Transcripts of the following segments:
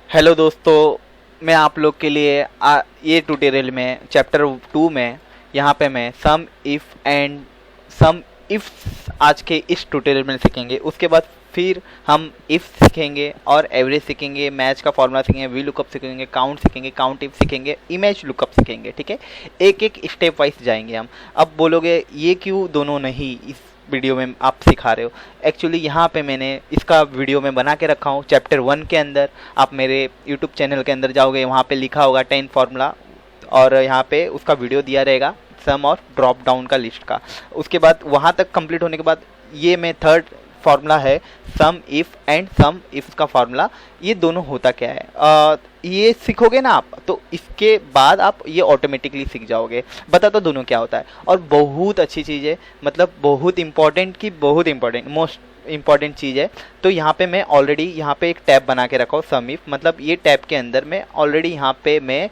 Hello दोस्तों, मैं आप लोग के लिए ये ट्यूटोरियल में चैप्टर 2 में यहाँ पे मैं सम इफ़ एंड सम इफ्स आज के इस ट्यूटोरियल में सीखेंगे। उसके बाद फिर हम इफ़ सीखेंगे और एवरेज सीखेंगे, मैच का फॉर्मूला सीखेंगे, वी लुकअप सीखेंगे, काउंट सीखेंगे, काउंट इफ सीखेंगे, इमेज लुकअप सीखेंगे। ठीक है, एक एक स्टेप वाइज जाएंगे हम। अब बोलोगे ये क्यों दोनों नहीं इस वीडियो में आप सिखा रहे हो? एक्चुअली यहाँ पे मैंने इसका वीडियो में बना के रखा हूँ चैप्टर 1 के अंदर। आप मेरे यूट्यूब चैनल के अंदर जाओगे, वहाँ पे लिखा होगा 10 फार्मूला और यहाँ पे उसका वीडियो दिया रहेगा सम और ड्रॉप डाउन का लिस्ट का। उसके बाद वहाँ तक कंप्लीट होने के बाद ये मैं थर्ड फार्मूला है सम इफ़ एंड सम इफ़ का फार्मूला। ये दोनों होता क्या है ये सीखोगे ना आप, तो इसके बाद आप ये ऑटोमेटिकली सीख जाओगे। बता तो दोनों क्या होता है, और बहुत अच्छी चीज़ है, मतलब बहुत इंपॉर्टेंट की बहुत इंपॉर्टेंट मोस्ट इंपॉर्टेंट चीज़ है। तो यहाँ पे मैं ऑलरेडी यहाँ पे एक टैब बना के रखा हूँ सम इफ, मतलब ये टैब के अंदर मैं ऑलरेडी यहाँ पे मैं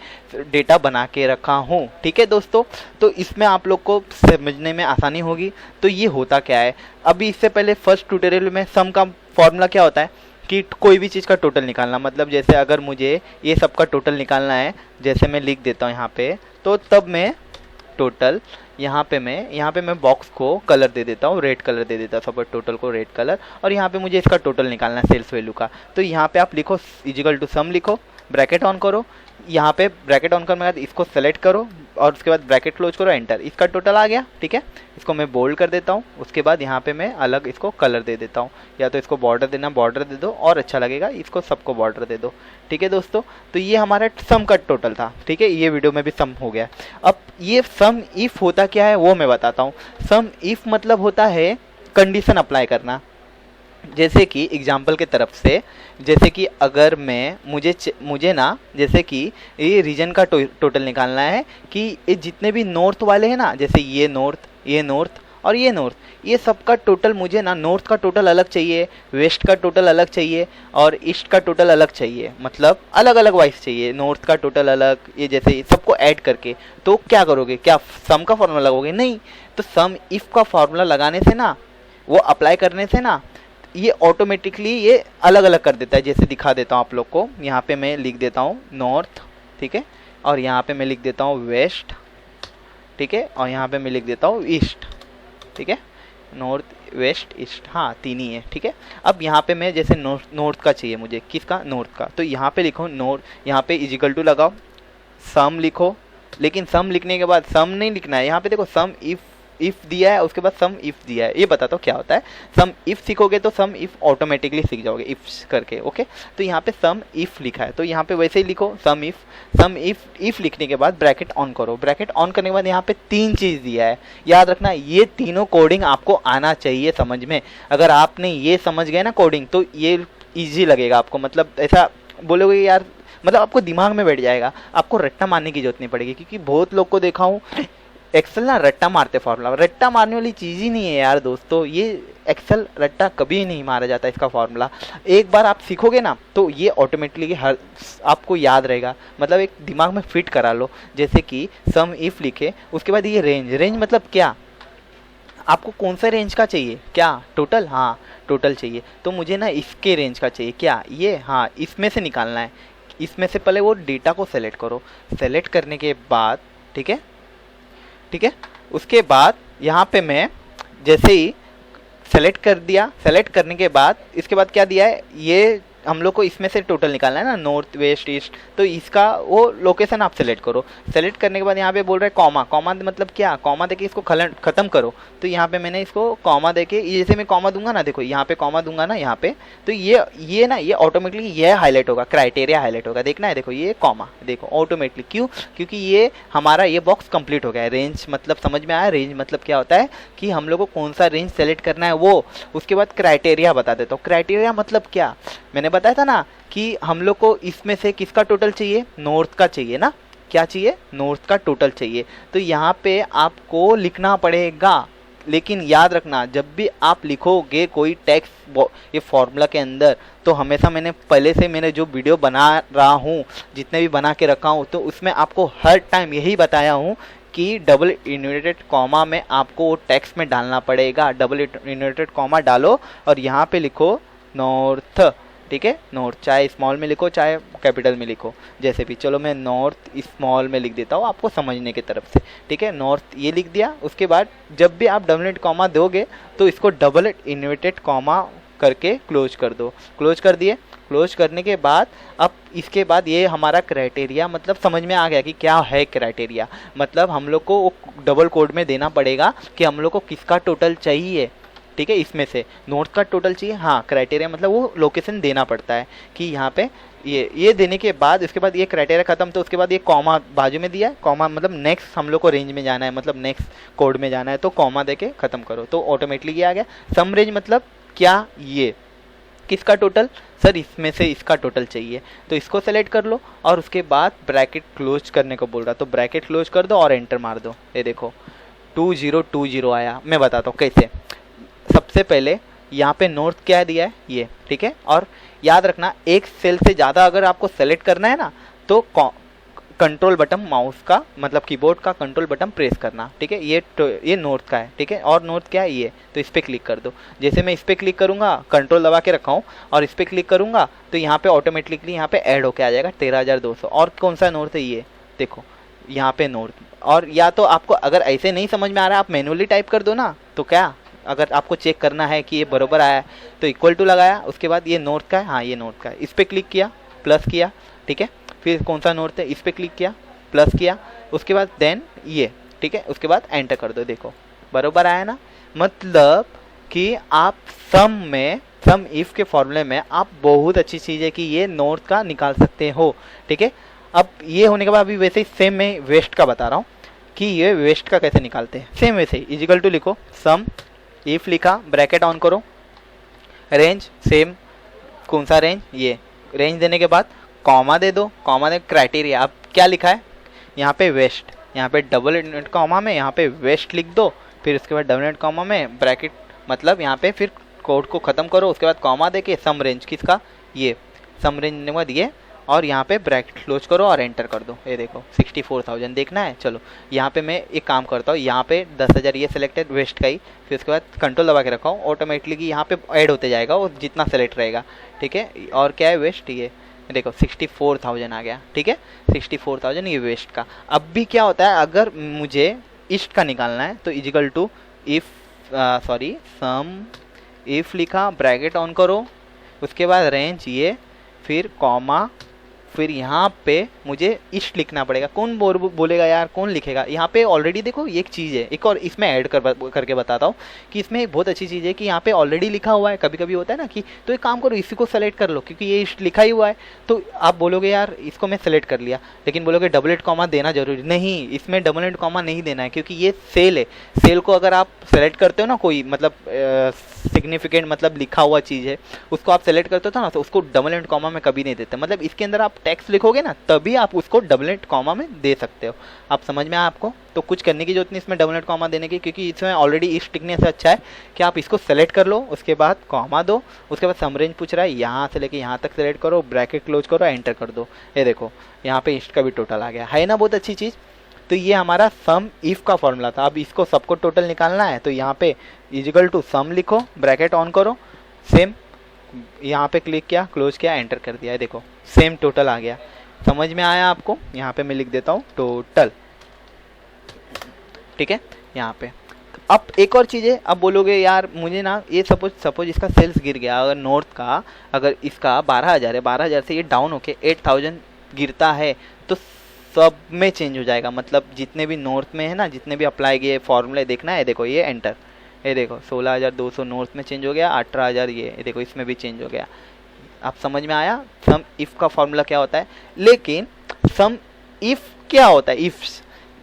डेटा बना के रखा हूँ। ठीक है दोस्तों, तो इसमें आप लोग को समझने में आसानी होगी। तो ये होता क्या है, अभी इससे पहले फर्स्ट ट्यूटोरियल में सम का फॉर्मूला क्या होता है कि कोई भी चीज़ का टोटल निकालना, मतलब जैसे अगर मुझे ये सब का टोटल निकालना है, जैसे मैं लिख देता हूँ यहाँ पे, तो तब मैं टोटल यहाँ पे मैं बॉक्स को कलर दे देता हूँ, रेड कलर दे देता हूँ, सपोज टोटल को रेड कलर। और यहाँ पे मुझे इसका टोटल निकालना है सेल्स वैल्यू का। तो यहाँ पे आप लिखो इजिकल टू सम, लिखो ब्रैकेट ऑन करो, यहाँ पे ब्रैकेट ऑन करने के बाद इसको सेलेक्ट करो और उसके बाद ब्रैकेट क्लोज करो, एंटर। इसका टोटल आ गया। ठीक है, इसको मैं बोल्ड कर देता हूँ। उसके बाद यहाँ पे मैं अलग इसको कलर दे देता हूँ, या तो इसको बॉर्डर देना, बॉर्डर दे दो और अच्छा लगेगा, इसको सबको बॉर्डर दे दो। ठीक है दोस्तों, तो ये हमारा सम का टोटल था। ठीक है, ये वीडियो में भी सम हो गया। अब ये सम इफ होता क्या है वो मैं बताता हूँ। सम इफ मतलब होता है कंडीशन अप्लाई करना। जैसे कि एग्जाम्पल के तरफ से, जैसे कि अगर मैं मुझे ना, जैसे कि ये रीजन का टोटल निकालना है कि ये जितने भी नॉर्थ वाले हैं ना, जैसे ये नॉर्थ और ये नॉर्थ, ये सब का टोटल मुझे ना, नॉर्थ का टोटल अलग चाहिए, वेस्ट का टोटल अलग चाहिए और ईस्ट का टोटल अलग चाहिए, मतलब अलग अलग वाइज चाहिए। नॉर्थ का टोटल अलग, ये जैसे सबको ऐड करके। तो क्या करोगे, क्या सम का फॉर्मूला लगाओगे? नहीं। तो सम इफ का फॉर्मूला लगाने से ना, वो अप्लाई करने से ना, ये ऑटोमेटिकली ये अलग अलग कर देता है। जैसे दिखा देता हूँ आप लोग को, यहाँ पे मैं लिख देता हूँ नॉर्थ, ठीक है, और यहाँ पे मैं लिख देता हूँ वेस्ट, ठीक है, और यहाँ पे मैं लिख देता हूँ ईस्ट। ठीक है, नॉर्थ वेस्ट ईस्ट, हाँ तीन ही है। ठीक है, अब यहाँ पे मैं जैसे नॉर्थ का चाहिए मुझे, किसका? नॉर्थ का। तो यहाँ पे लिखो नॉर्थ, यहाँ पे इजिकल टू लगाओ, सम लिखो। लेकिन सम लिखने के बाद सम नहीं लिखना है, यहाँ पे देखो सम इफ दिया है, उसके बाद सम इफ दिया है। ये बताता हूँ क्या होता है। सम इफ सीखोगे तो सम इफ ऑटोमेटिकली सीख जाओगे इफ करके। ओके, तो यहाँ पे सम इफ लिखा है, तो यहाँ पे वैसे ही लिखो सम इफ लिखने के बाद ब्रैकेट ऑन करो। ब्रैकेट ऑन करने के बाद यहाँ पे तीन चीज़ दिया है, याद रखना ये तीनों कोडिंग आपको आना चाहिए समझ में। अगर आपने ये समझ गए ना कोडिंग, तो ये ईजी लगेगा आपको, मतलब ऐसा बोलोगे यार, मतलब आपको दिमाग में बैठ जाएगा, आपको रट्टा मारने की जरूरत नहीं पड़ेगी। क्योंकि बहुत लोग को देखा हूँ एक्सेल ना रट्टा मारते, फार्मूला रट्टा मारने वाली चीज़ ही नहीं है यार दोस्तों। ये एक्सेल रट्टा कभी नहीं मारा जाता इसका फार्मूला। एक बार आप सीखोगे ना, तो ये ऑटोमेटिकली हर आपको याद रहेगा, मतलब एक दिमाग में फिट करा लो। जैसे कि सम इफ लिखे, उसके बाद ये रेंज मतलब क्या, आपको कौन सा रेंज का चाहिए? क्या टोटल? हाँ टोटल चाहिए। तो मुझे ना इसके रेंज का चाहिए, क्या ये? हाँ इसमें से निकालना है। इसमें से पहले वो डेटा को सेलेक्ट करो। सेलेक्ट करने के बाद, ठीक है, उसके बाद यहाँ पे मैं जैसे ही सेलेक्ट कर दिया, सेलेक्ट करने के बाद इसके बाद क्या दिया है, ये हम लोग को इसमें से टोटल निकालना है ना, नॉर्थ वेस्ट ईस्ट। तो इसका वो लोकेशन आप सेलेक्ट करो। सेलेक्ट करने के बाद यहाँ पे बोल रहा है कॉमा। कॉमा मतलब क्या? कॉमा देके इसको खत्म करो। तो यहाँ पे मैंने इसको कॉमा देके, जैसे मैं कॉमा दूंगा ना, देखो यहाँ पे कॉमा दूंगा ना यहाँ पे, तो ये ना, ये ऑटोमेटिकली ये हाईलाइट होगा, क्राइटेरिया हाईलाइट होगा। देखना है, देखो ये कॉमा, देखो ऑटोमेटिकली। क्यों? क्योंकि ये हमारा ये बॉक्स कंप्लीट हो गया है। रेंज मतलब समझ में आया? रेंज मतलब क्या होता है कि हम लोग को कौन सा रेंज सेलेक्ट करना है वो। उसके बाद क्राइटेरिया बता देता हूँ। क्राइटेरिया मतलब क्या, मैंने बताया था ना कि हम लोग को इसमें से किसका टोटल चाहिए? नॉर्थ का चाहिए ना। क्या चाहिए? नॉर्थ का टोटल चाहिए। तो यहाँ पे आपको लिखना पड़ेगा। लेकिन याद रखना, जब भी आप लिखोगे कोई टेक्स्ट ये फॉर्मूला के अंदर, तो हमेशा मैंने पहले से मैंने जो वीडियो बना रहा हूँ, जितने भी बना के रखा हूँ, तो उसमें आपको हर टाइम यही बताया हूँ कि डबल इन्वर्टेड कॉमा में आपको वो टेक्स्ट में डालना पड़ेगा। डबल इन्वर्टेड कॉमा डालो और यहाँ पे लिखो नॉर्थ, ठीक है, नॉर्थ, चाहे स्मॉल में लिखो चाहे कैपिटल में लिखो, जैसे भी। चलो मैं नॉर्थ स्मॉल में लिख देता हूँ आपको समझने की तरफ से, ठीक है। नॉर्थ ये लिख दिया। उसके बाद जब भी आप डबल कॉमा दोगे तो इसको डबल इन्वर्टेड कॉमा करके क्लोज कर दो। क्लोज कर दिए। क्लोज करने के बाद अब इसके बाद ये हमारा क्राइटेरिया मतलब समझ में आ गया कि क्या है क्राइटेरिया। मतलब हम लोग को डबल कोड में देना पड़ेगा कि हम लोग को किसका टोटल चाहिए, ठीक है। इसमें से नोट्स का टोटल चाहिए, हाँ। क्राइटेरिया मतलब वो लोकेशन देना पड़ता है कि यहाँ पे ये देने के बाद उसके बाद ये क्राइटेरिया खत्म, तो उसके बाद ये कॉमा बाजू में दिया है। कॉमा मतलब नेक्स्ट हम लोग को रेंज में जाना है, मतलब नेक्स्ट कोड में जाना है, तो कॉमा दे के खत्म करो, तो ऑटोमेटिकली ये आ गया। सम रेंज मतलब क्या, ये किसका टोटल, सर इसमें से इसका टोटल चाहिए, तो इसको सेलेक्ट कर लो और उसके बाद ब्रैकेट क्लोज करने को बोल रहा, तो ब्रैकेट क्लोज कर दो और एंटर मार दो। ये देखो 2020 आया। मैं बताता हूँ कैसे। सबसे पहले यहाँ पे नॉर्थ क्या दिया है ये, ठीक है। और याद रखना एक सेल से ज़्यादा अगर आपको सेलेक्ट करना है ना तो कंट्रोल बटन माउस का मतलब कीबोर्ड का कंट्रोल बटन प्रेस करना, ठीक है। ये नॉर्थ का है, ठीक है। और नॉर्थ क्या है ये, तो इस पर क्लिक कर दो। जैसे मैं इस पर क्लिक करूँगा, कंट्रोल दबा के रखा हूँ और इस पर क्लिक करूँगा तो यहाँ पे ऑटोमेटिकली यहाँ पे ऐड होके आ जाएगा 13,200। और कौन सा नॉर्थ है ये देखो यहाँ पे नॉर्थ। और या तो आपको अगर ऐसे नहीं समझ में आ रहा है आप मैनुअली टाइप कर दो ना, तो क्या अगर आपको चेक करना है कि ये बराबर आया है तो इक्वल टू लगाया, उसके बाद ये नॉर्थ का है, हाँ ये नॉर्थ का है, इस पर क्लिक किया प्लस किया, ठीक है। फिर कौन सा नॉर्थ है इस पर क्लिक किया प्लस किया, उसके बाद देन ये, ठीक है। उसके बाद एंटर कर दो, देखो बराबर आया ना। मतलब कि आप सम इफ के फॉर्मूले में आप बहुत अच्छी चीज़ है कि ये नॉर्थ का निकाल सकते हो, ठीक है। अब ये होने के बाद अभी वैसे ही सेम मैं वेस्ट का बता रहा हूँ कि ये वेस्ट का कैसे निकालते हैं। सेम वैसे ही इजिकल टू लिखो, सम इफ लिखा, ब्रैकेट ऑन करो, रेंज सेम, कौन सा रेंज, ये रेंज देने के बाद कॉमा दे दो। कॉमा दे क्राइटेरिया, अब क्या लिखा है यहाँ पे वेस्ट, यहाँ पे डबल इन्वर्टेड कॉमा में यहाँ पे वेस्ट लिख दो। फिर उसके बाद डबल इन्वर्टेड कॉमा में ब्रैकेट मतलब यहाँ पे फिर कोड को ख़त्म करो, उसके बाद कॉमा दे के सम रेंज किसका, ये सम रेंज देने के बाद ये, और यहाँ पे ब्रैकेट क्लोज करो और एंटर कर दो। ये देखो 64,000 देखना है। चलो यहाँ पे मैं एक काम करता हूँ, यहाँ पे 10,000 ये सिलेक्टेड वेस्ट का ही, फिर उसके बाद कंट्रोल दबा के रखा हूँ, ऑटोमेटिकली यहाँ पे ऐड होते जाएगा और जितना सेलेक्ट रहेगा, ठीक है। और क्या है वेस्ट, ये देखो 64,000 आ गया, ठीक है। 64,000 ये वेस्ट का। अब भी क्या होता है अगर मुझे ईस्ट का निकालना है तो is equal to if sum if लिखा, ब्रैकेट ऑन करो, उसके बाद रेंज ये, फिर कॉमा, फिर यहाँ पे मुझे ईस्ट लिखना पड़ेगा। कौन बोलेगा यार, कौन लिखेगा। यहाँ पे ऑलरेडी देखो ये एक चीज़ है, एक और इसमें ऐड करके बताता हूँ कि इसमें एक बहुत अच्छी चीज़ है कि यहाँ पे ऑलरेडी लिखा हुआ है। कभी कभी होता है ना कि तो एक काम करो इसी को सेलेक्ट कर लो क्योंकि ये ईस्ट लिखा ही हुआ है, तो आप बोलोगे यार इसको मैं सेलेक्ट कर लिया, लेकिन बोलोगे डबल एट कॉमा देना जरूरी नहीं, इसमें डबल एट कॉमा नहीं देना है क्योंकि ये सेल है। सेल को अगर आप सेलेक्ट करते हो ना, कोई मतलब सिग्निफिकेंट मतलब लिखा हुआ चीज़ है, उसको आप सेलेक्ट करते हो ना, तो उसको डबल एंड कॉमा में कभी नहीं देते। मतलब इसके अंदर आप टेक्स्ट लिखोगे ना तभी आप उसको डबल एंड कॉमा में दे सकते हो। आप समझ में आया आपको, तो कुछ करने की जरूरत नहीं इसमें डबल एंड कॉमा देने की, क्योंकि इसमें ऑलरेडी इस टिकने से अच्छा है कि आप इसको सेलेक्ट कर लो, उसके बाद कॉमा दो, उसके बाद सम रेंज पूछ रहा है यहाँ से लेके यहाँ तक सेलेक्ट करो, ब्रैकेट क्लोज करो, एंटर कर दो। ये देखो यहाँ पे ईस्ट का भी टोटल आ गया है ना, बहुत अच्छी चीज़। तो ये हमारा सम इफ का फॉर्मूला था। अब इसको सबको टोटल निकालना है तो यहाँ पे इजिकल टू सम लिखो, ब्रैकेट ऑन करो, सेम यहाँ पे क्लिक किया, क्लोज किया, एंटर कर दिया है, देखो सेम टोटल आ गया। समझ में आया आपको। यहाँ पे मैं लिख देता हूँ टोटल, ठीक है। यहाँ पे अब एक और चीज़ है, अब बोलोगे यार मुझे ना ये सपोज इसका सेल्स गिर गया, अगर नॉर्थ का अगर इसका 12,000 है, 12,000 से ये डाउन होके 8,000 गिरता है तो सब में चेंज हो जाएगा। मतलब जितने भी नॉर्थ में है ना, जितने भी अप्लाई किए फॉर्मूले देखना है, देखो ये एंटर, ये देखो 16,200 नॉर्थ में चेंज हो गया, 18,000 ये देखो इसमें भी चेंज हो गया। आप समझ में आया सम इफ का फॉर्मूला क्या होता है। लेकिन सम इफ क्या होता है, इफ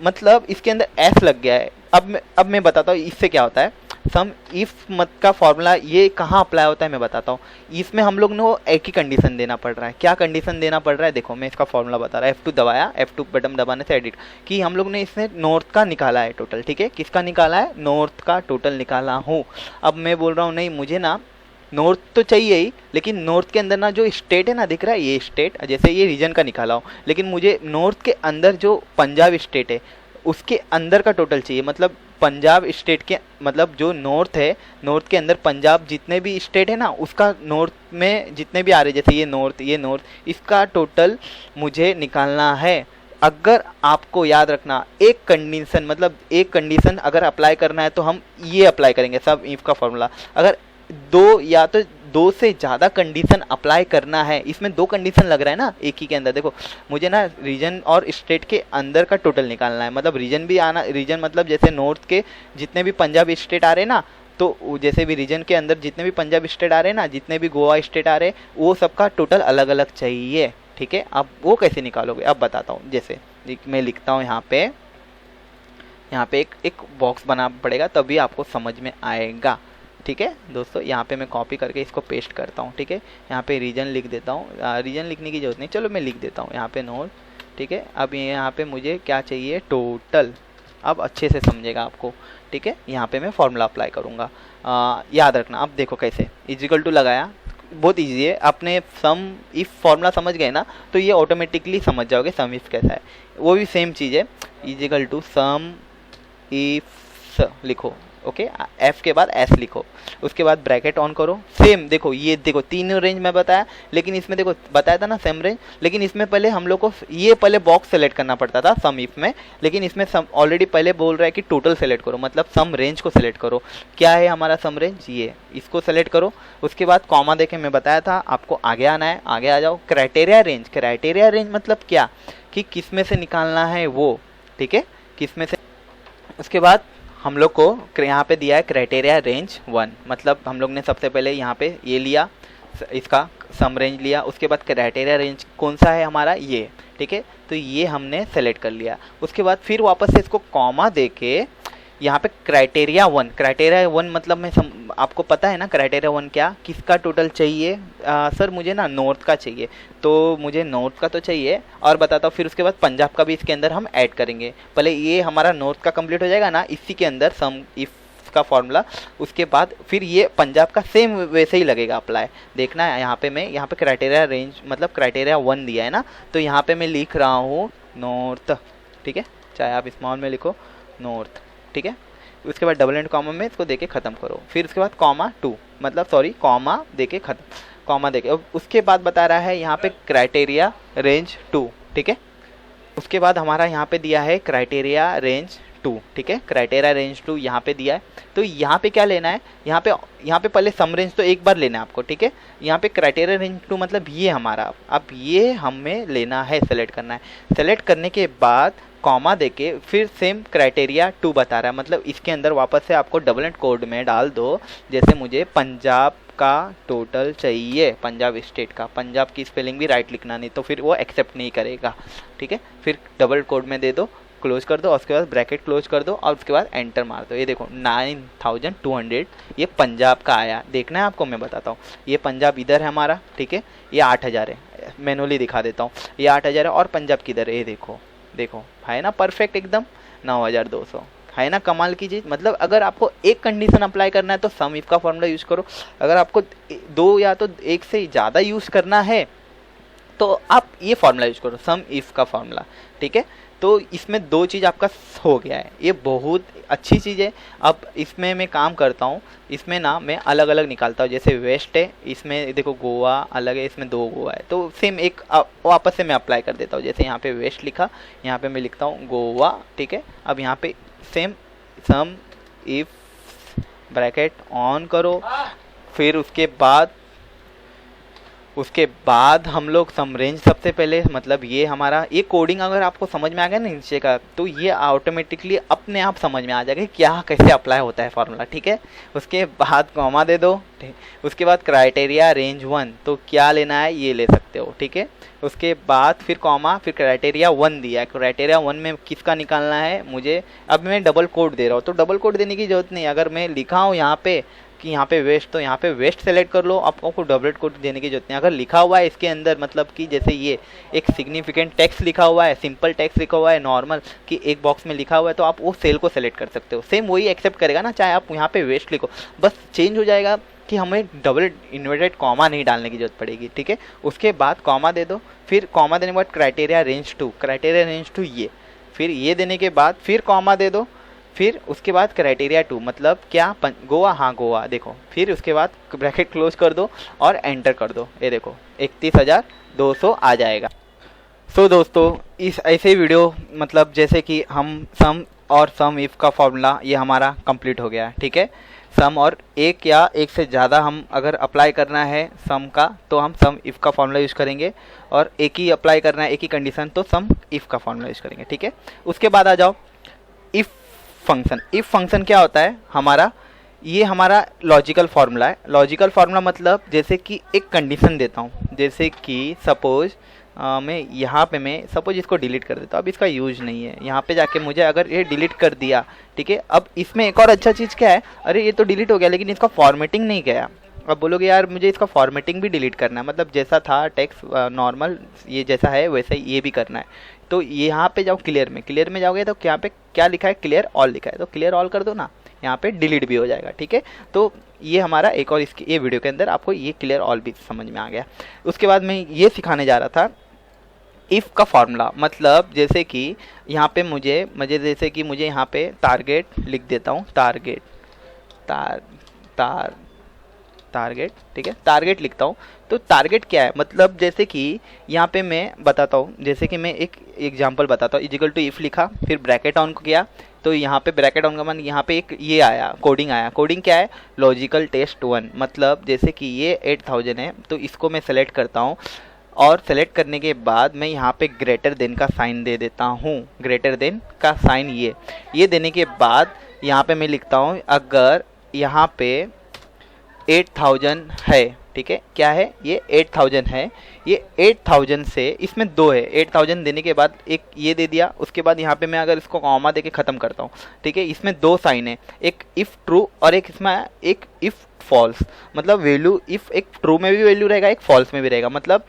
मतलब इसके अंदर एस लग गया है। अब मैं बताता हूँ इससे क्या होता है। सम इफ मत का फॉर्मूला ये कहाँ अप्लाई होता है मैं बताता हूँ। इसमें हम लोग ने वो एक ही कंडीशन देना पड़ रहा है। क्या कंडीशन देना पड़ रहा है, देखो मैं इसका फॉर्मूला बता रहा है। F2 दबाया, F2 बटन दबाने से एडिट कि हम लोग ने इसमें नॉर्थ का निकाला है टोटल, ठीक है। किसका निकाला है, नॉर्थ का टोटल निकाला हूँ। अब मैं बोल रहा हूँ नहीं मुझे ना नॉर्थ तो चाहिए ही, लेकिन नॉर्थ के अंदर ना जो स्टेट है ना, दिख रहा है ये स्टेट, जैसे ये रीजन का निकाला हो, लेकिन मुझे नॉर्थ के अंदर जो पंजाब स्टेट है उसके अंदर का टोटल चाहिए। मतलब पंजाब स्टेट के मतलब जो नॉर्थ है, नॉर्थ के अंदर पंजाब जितने भी स्टेट है ना, उसका नॉर्थ में जितने भी आ रहे, जैसे ये नॉर्थ, इसका टोटल मुझे निकालना है। अगर आपको याद रखना एक कंडीशन, मतलब एक कंडीशन अगर अप्लाई करना है तो हम ये अप्लाई करेंगे सब इफ का फॉर्मूला। अगर दो या तो दो से ज़्यादा कंडीशन अप्लाई करना है, इसमें दो कंडीशन लग रहा है ना एक ही के अंदर। देखो मुझे ना रीजन और स्टेट के अंदर का टोटल निकालना है, मतलब रीजन भी आना, रीजन मतलब जैसे नॉर्थ के जितने भी पंजाब स्टेट आ रहे हैं ना, तो जैसे भी रीजन के अंदर जितने भी पंजाब स्टेट आ रहे हैं ना, जितने भी गोवा स्टेट आ रहे हैं, वो सबका टोटल अलग अलग चाहिए, ठीक है। अब वो कैसे निकालोगे अब बताता हूँ। जैसे मैं लिखता हूँ यहाँ पे एक बॉक्स बनाना पड़ेगा, तभी आपको समझ में आएगा, ठीक है दोस्तों। यहाँ पे मैं कॉपी करके इसको पेस्ट करता हूँ, ठीक है। यहाँ पे रीजन लिख देता हूँ, रीजन लिखने की जरूरत नहीं, चलो मैं लिख देता हूँ यहाँ पे नोट, ठीक है। अब यहाँ पे मुझे क्या चाहिए, टोटल। अब अच्छे से समझेगा आपको, ठीक है। यहाँ पे मैं फॉर्मूला अप्लाई करूँगा, याद रखना। अब देखो कैसे, इजिकल टू लगाया, बहुत ईजी है। आपने सम इफ फॉर्मूला समझ गए ना, तो ये ऑटोमेटिकली समझ जाओगे सम इफ कैसा है। वो भी सेम चीज़ है, इजिकल टू सम इफ लिखो, ओके। एफ के बाद एस लिखो, उसके बाद ब्रैकेट ऑन करो। सेम देखो, ये देखो तीनों रेंज में बताया, लेकिन इसमें देखो बताया था ना सेम रेंज, लेकिन इसमें पहले हम लोग को ये पहले बॉक्स सेलेक्ट करना पड़ता था सम इफ में, लेकिन इसमें सम ऑलरेडी पहले बोल रहा है कि टोटल सेलेक्ट करो, मतलब सम रेंज को सेलेक्ट करो। क्या है हमारा सम रेंज, ये, इसको सेलेक्ट करो। उसके बाद कॉमा देके मैं बताया था आपको आगे आना है, आगे आ जाओ। क्राइटेरिया रेंज, क्राइटेरिया रेंज मतलब क्या, कि किस में से निकालना है वो, ठीक है, किस में से। उसके बाद हम लोग को यहाँ पे दिया है क्राइटेरिया रेंज 1, मतलब हम लोग ने सबसे पहले यहाँ पे ये लिया, इसका सम रेंज लिया। उसके बाद क्राइटेरिया रेंज कौन सा है हमारा, ये, ठीक है। तो ये हमने सेलेक्ट कर लिया। उसके बाद फिर वापस से इसको कॉमा देके यहाँ पे क्राइटेरिया 1, क्राइटेरिया 1 मतलब आपको पता है ना क्राइटेरिया 1 क्या, किसका टोटल चाहिए। सर मुझे ना नॉर्थ का चाहिए, तो मुझे नॉर्थ का तो चाहिए, और बताता हूँ। फिर उसके बाद पंजाब का भी इसके अंदर हम ऐड करेंगे। पहले ये हमारा नॉर्थ का कंप्लीट हो जाएगा ना इसी के अंदर सम इफ का फॉर्मूला, उसके बाद फिर ये पंजाब का सेम वैसे ही लगेगा अप्लाई। देखना है यहाँ पे क्राइटेरिया रेंज मतलब क्राइटेरिया 1 दिया है ना, तो यहाँ पे मैं लिख रहा हूँ नॉर्थ, ठीक है, चाहे आप स्मॉल में लिखो नॉर्थ, ठीक है। उसके बाद डबल एंड कॉमा में इसको देके ख़त्म करो। फिर उसके बाद कॉमा 2, मतलब सॉरी कॉमा देके ख़त्म, कॉमा देके। अब उसके बाद बता रहा है यहाँ पे क्राइटेरिया रेंज 2, ठीक है। उसके बाद हमारा यहाँ पे दिया है क्राइटेरिया रेंज 2, ठीक है, क्राइटेरिया रेंज 2 यहाँ पे दिया है। तो यहाँ पे क्या लेना है, यहाँ पे पहले सम रेंज तो एक बार लेना है आपको, ठीक है। यहाँ पे क्राइटेरिया रेंज 2 मतलब ये हमारा, अब ये हमें लेना है, सेलेक्ट करना है। सेलेक्ट करने के बाद कॉमा देके फिर सेम क्राइटेरिया 2 बता रहा है, मतलब इसके अंदर वापस से आपको डबल एंड कोड में डाल दो। जैसे मुझे पंजाब का टोटल चाहिए, पंजाब स्टेट का, पंजाब की स्पेलिंग भी राइट लिखना, नहीं तो फिर वो एक्सेप्ट नहीं करेगा, ठीक है। फिर डबल कोड में दे दो, क्लोज कर दो, और उसके बाद ब्रैकेट क्लोज कर दो, और उसके बाद एंटर मार दो। ये देखो 9200 ये पंजाब का आया। देखना है आपको, मैं बताता हूँ। ये पंजाब इधर है हमारा, ठीक है, ये 8000 है, मैनुअली दिखा देता हूँ। ये 8000 है, और पंजाब किधर है, ये देखो, देखो है ना परफेक्ट एकदम 9200, है ना कमाल की चीज़। मतलब अगर आपको एक कंडीशन अप्लाई करना है तो सम इफ का फॉर्मूला यूज़ करो। अगर आपको दो या तो एक से ज़्यादा यूज़ करना है तो आप ये फॉर्मूला यूज़ करो, सम इफ का फॉर्मूला, ठीक है। तो इसमें दो चीज़ आपका हो गया है, ये बहुत अच्छी चीज़ है। अब इसमें मैं काम करता हूँ, इसमें ना मैं अलग अलग निकालता हूँ। जैसे वेस्ट है, इसमें देखो गोवा अलग है, इसमें 2 गोवा है, तो सेम एक वापस से मैं अप्लाई कर देता हूँ। जैसे यहाँ पे वेस्ट लिखा, यहाँ पे मैं लिखता हूँ गोवा, ठीक है। अब यहाँ पे same sum if bracket on करो, फिर उसके बाद हम लोग सम रेंज सबसे पहले, मतलब ये हमारा ये कोडिंग अगर आपको समझ में आ गया ना नीचे का, तो ये ऑटोमेटिकली अपने आप समझ में आ जाएगा क्या कैसे अप्लाई होता है फॉर्मूला, ठीक है। उसके बाद कॉमा दे दो, उसके बाद क्राइटेरिया रेंज 1, तो क्या लेना है ये ले सकते हो, ठीक है। उसके बाद फिर कॉमा, फिर क्राइटेरिया 1 दिया है, क्राइटेरिया 1 में किसका निकालना है मुझे। अब मैं डबल कोड दे रहा हूँ, तो डबल कोड देने की जरूरत नहीं। अगर मैं लिखा हूँ यहाँ पे कि यहाँ पे वेस्ट, तो यहाँ पे वेस्ट सेलेक्ट कर लो, आपको डबल कोड देने की जरूरत नहीं। अगर लिखा हुआ है इसके अंदर, मतलब कि जैसे ये एक सिग्निफिकेंट टेक्स्ट लिखा हुआ है, सिंपल टेक्स्ट लिखा हुआ है, नॉर्मल कि एक बॉक्स में लिखा हुआ है, तो आप वो सेल को सेलेक्ट कर सकते हो, सेम वही एक्सेप्ट करेगा ना, चाहे आप यहाँ पे वेस्ट लिखो, बस चेंज हो जाएगा कि हमें डबल इन्वर्टेड कॉमा नहीं डालने की जरूरत पड़ेगी, ठीक है। उसके बाद कॉमा दे दो, फिर कॉमा देने के बाद क्राइटेरिया रेंज 2, क्राइटेरिया रेंज 2 ये, फिर ये देने के बाद फिर कॉमा दे दो, फिर उसके बाद क्राइटेरिया 2 मतलब क्या, गोवा, हाँ गोवा, देखो। फिर उसके बाद ब्रैकेट क्लोज कर दो और एंटर कर दो, ये देखो 31,200 आ जाएगा। सो दोस्तों इस ऐसे वीडियो मतलब जैसे कि हम सम और सम इफ का फॉर्मूला ये हमारा कंप्लीट हो गया है, ठीक है। सम और एक या एक से ज़्यादा हम अगर अप्लाई करना है सम का तो हम सम इफ का फॉर्मूला यूज़ करेंगे, और एक ही अप्लाई करना है एक ही कंडीशन तो सम इफ का फॉर्मूला यूज़ करेंगे, ठीक है। उसके बाद आ जाओ इफ़ फंक्शन। इफ़ फंक्शन क्या होता है हमारा, ये हमारा लॉजिकल फार्मूला है। लॉजिकल फार्मूला मतलब जैसे कि एक कंडीशन देता हूँ, जैसे कि सपोज मैं यहाँ पे मैं सपोज इसको डिलीट कर देता हूँ, अब इसका यूज नहीं है, यहाँ पे जाके मुझे अगर ये डिलीट कर दिया, ठीक है। अब इसमें एक और अच्छा चीज़ क्या है, अरे ये तो डिलीट हो गया लेकिन इसका फॉर्मेटिंग नहीं गया। अब बोलोगे यार मुझे इसका फॉर्मेटिंग भी डिलीट करना है, मतलब जैसा था टेक्स्ट नॉर्मल ये जैसा है वैसा ये भी करना है, तो यहाँ पे जाओ क्लियर में, क्लियर में जाओगे तो यहाँ पे क्या लिखा है, क्लियर ऑल लिखा है, तो क्लियर ऑल कर दो ना, यहाँ पे डिलीट भी हो जाएगा, ठीक है। तो ये हमारा एक और इसके ये वीडियो के अंदर आपको ये क्लियर ऑल भी समझ में आ गया। उसके बाद मैं ये सिखाने जा रहा था इफ़ का फार्मूला, मतलब जैसे कि यहाँ पे मुझे जैसे कि मुझे यहाँ पे टारगेट लिख देता हूँ, टारगेट टारगेट, ठीक है, टारगेट लिखता हूँ। तो टारगेट क्या है, मतलब जैसे कि यहाँ पे मैं बताता हूँ, जैसे कि मैं एक एग्जांपल बताता हूँ, इजिकल टू इफ़ लिखा, फिर ब्रैकेट ऑन किया, तो यहाँ पे ब्रैकेट ऑन का मान यहाँ पे एक ये आया कोडिंग आया। कोडिंग क्या है, लॉजिकल टेस्ट 1, मतलब जैसे कि ये 8000 है तो इसको मैं सेलेक्ट करता हूँ, और सेलेक्ट करने के बाद मैं यहाँ पे ग्रेटर देन का साइन दे देता हूँ, ग्रेटर देन का साइन ये देने के बाद यहाँ पे मैं लिखता हूँ अगर यहाँ पे 8000 है, ठीक है, क्या है ये 8000 है, ये 8000 से इसमें 2 है, 8000 देने के बाद एक ये दे दिया, उसके बाद यहाँ पे मैं अगर इसको कॉमा दे के ख़त्म करता हूँ, ठीक है, इसमें 2 साइन है, एक इफ़ ट्रू और एक इसमें एक इफ़ फॉल्स, मतलब वैल्यू इफ़ एक ट्रू में भी वैल्यू रहेगा एक फॉल्स में भी रहेगा, मतलब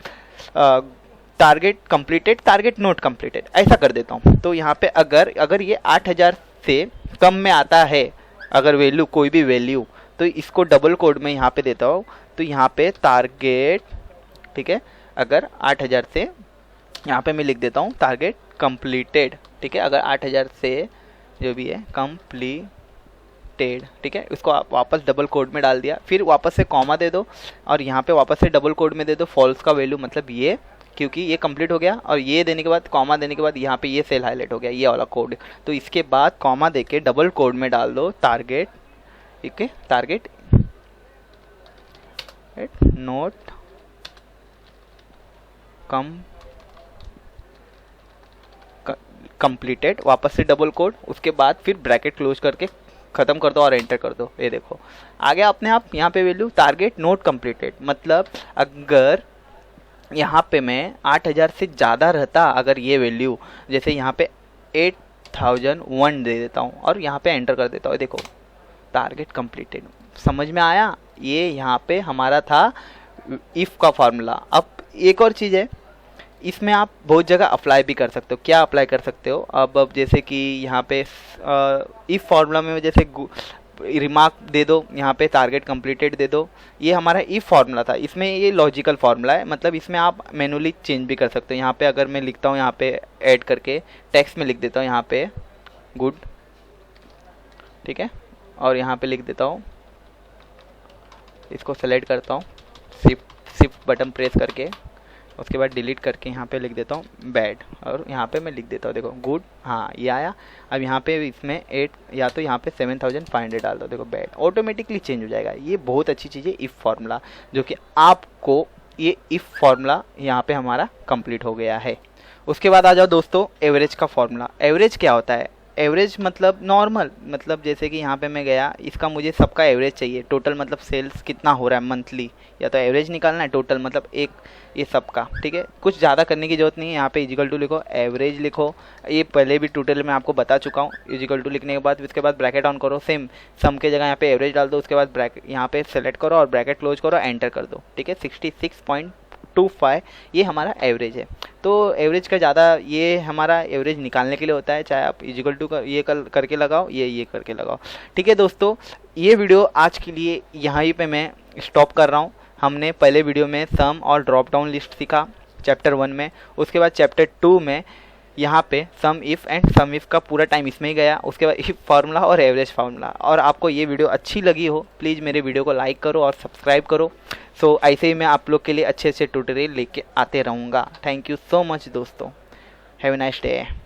target completed target note completed ऐसा कर देता हूँ। तो यहाँ पे अगर ये 8000 से कम में आता है अगर वैल्यू कोई भी वैल्यू, तो इसको डबल कोड में यहाँ पे देता हूँ, तो यहाँ पे टारगेट, ठीक है, अगर 8000 से यहाँ पे मैं लिख देता हूँ टारगेट कंप्लीटेड, ठीक है, अगर 8000 से जो भी है कंप्लीटेड, ठीक है, उसको आप वापस डबल कोड में डाल दिया, फिर वापस से कॉमा दे दो और यहाँ पे वापस से डबल कोड में दे दो फॉल्स का वैल्यू, मतलब ये क्योंकि ये कंप्लीट हो गया, और ये देने के बाद कॉमा देने के बाद यहाँ पे ये सेल हाईलाइट हो गया ये वाला कोड, तो इसके बाद कॉमा दे के डबल कोड में डाल दो टारगेट, ठीक है, टारगेट नोट कंप्लीटेड, वापस से डबल कोड, उसके बाद फिर ब्रैकेट क्लोज करके ख़त्म कर दो और एंटर कर दो, ये देखो आ गया अपने आप यहाँ पे वैल्यू टारगेट नोट कंप्लीटेड। मतलब अगर यहाँ पे मैं 8000 से ज़्यादा रहता अगर ये वैल्यू, जैसे यहाँ पे 8001 दे देता हूँ और यहाँ पे एंटर कर देता हूँ, देखो टारगेट कंप्लीटेड, समझ में आया। ये यहाँ पे हमारा था इफ़ का फार्मूला। अब एक और चीज़ है, इसमें आप बहुत जगह अप्लाई भी कर सकते हो। क्या अप्लाई कर सकते हो, अब जैसे कि यहाँ पे इफ़ फार्मूला में जैसे रिमार्क दे दो, यहाँ पे टारगेट कंप्लीटेड दे दो, ये हमारा इफ़ फार्मूला था। इसमें ये लॉजिकल फार्मूला है, मतलब इसमें आप मैनुअली चेंज भी कर सकते हो। यहाँ पे अगर मैं लिखता हूँ, यहाँ पे ऐड करके टेक्स्ट में लिख देता हूँ यहाँ पे गुड, ठीक है, और यहाँ पे लिख देता हूँ, इसको सेलेक्ट करता हूँ शिफ्ट बटन प्रेस करके, उसके बाद डिलीट करके यहाँ पे लिख देता हूँ बैड, और यहाँ पे मैं लिख देता हूँ देखो गुड, हाँ ये आया। अब यहाँ पे इसमें 8 या तो यहाँ पे 7500 डाल दो, देखो बैड, ऑटोमेटिकली चेंज हो जाएगा। ये बहुत अच्छी चीज़ है इफ़ फार्मूला, जो कि आपको ये इफ़ फार्मूला यहाँ पे हमारा कंप्लीट हो गया है। उसके बाद आ जाओ दोस्तों एवरेज का फार्मूला। एवरेज क्या होता है, एवरेज मतलब नॉर्मल, मतलब जैसे कि यहाँ पे मैं गया, इसका मुझे सबका एवरेज चाहिए, टोटल मतलब सेल्स कितना हो रहा है मंथली, या तो एवरेज निकालना है टोटल, मतलब एक ये सबका, ठीक है। कुछ ज़्यादा करने की जरूरत नहीं है, यहाँ पे इजिकल टू लिखो, एवरेज लिखो, ये पहले भी ट्यूटोरियल में आपको बता चुका हूँ। इजिकल टू लिखने के बाद उसके बाद ब्रैकेट ऑन करो, सेम सम के जगह यहाँ पे एवरेज डाल दो, उसके बाद ब्रैकेट यहाँ पे सेलेक्ट करो और ब्रैकेट क्लोज करो, एंटर कर दो, ठीक है। 66.25 ये हमारा एवरेज है। तो एवरेज का ज़्यादा ये हमारा एवरेज निकालने के लिए होता है, चाहे आप इजिकल टू का ये करके लगाओ, ये करके लगाओ, ठीक है। दोस्तों ये वीडियो आज के लिए यहाँ पे मैं स्टॉप कर रहा हूँ। हमने पहले वीडियो में सम और ड्रॉप डाउन लिस्ट सीखा चैप्टर 1 में, उसके बाद चैप्टर 2 में यहाँ पे सम इफ़ एंड सम इफ़ का पूरा टाइम इसमें ही गया, उसके बाद इफ फार्मूला और एवरेज फार्मूला। और आपको ये वीडियो अच्छी लगी हो प्लीज़ मेरे वीडियो को लाइक करो और सब्सक्राइब करो। सो ऐसे ही मैं आप लोग के लिए अच्छे अच्छे ट्यूटोरियल लेके आते रहूँगा। थैंक यू सो मच दोस्तों, हैव ए नाइस डे।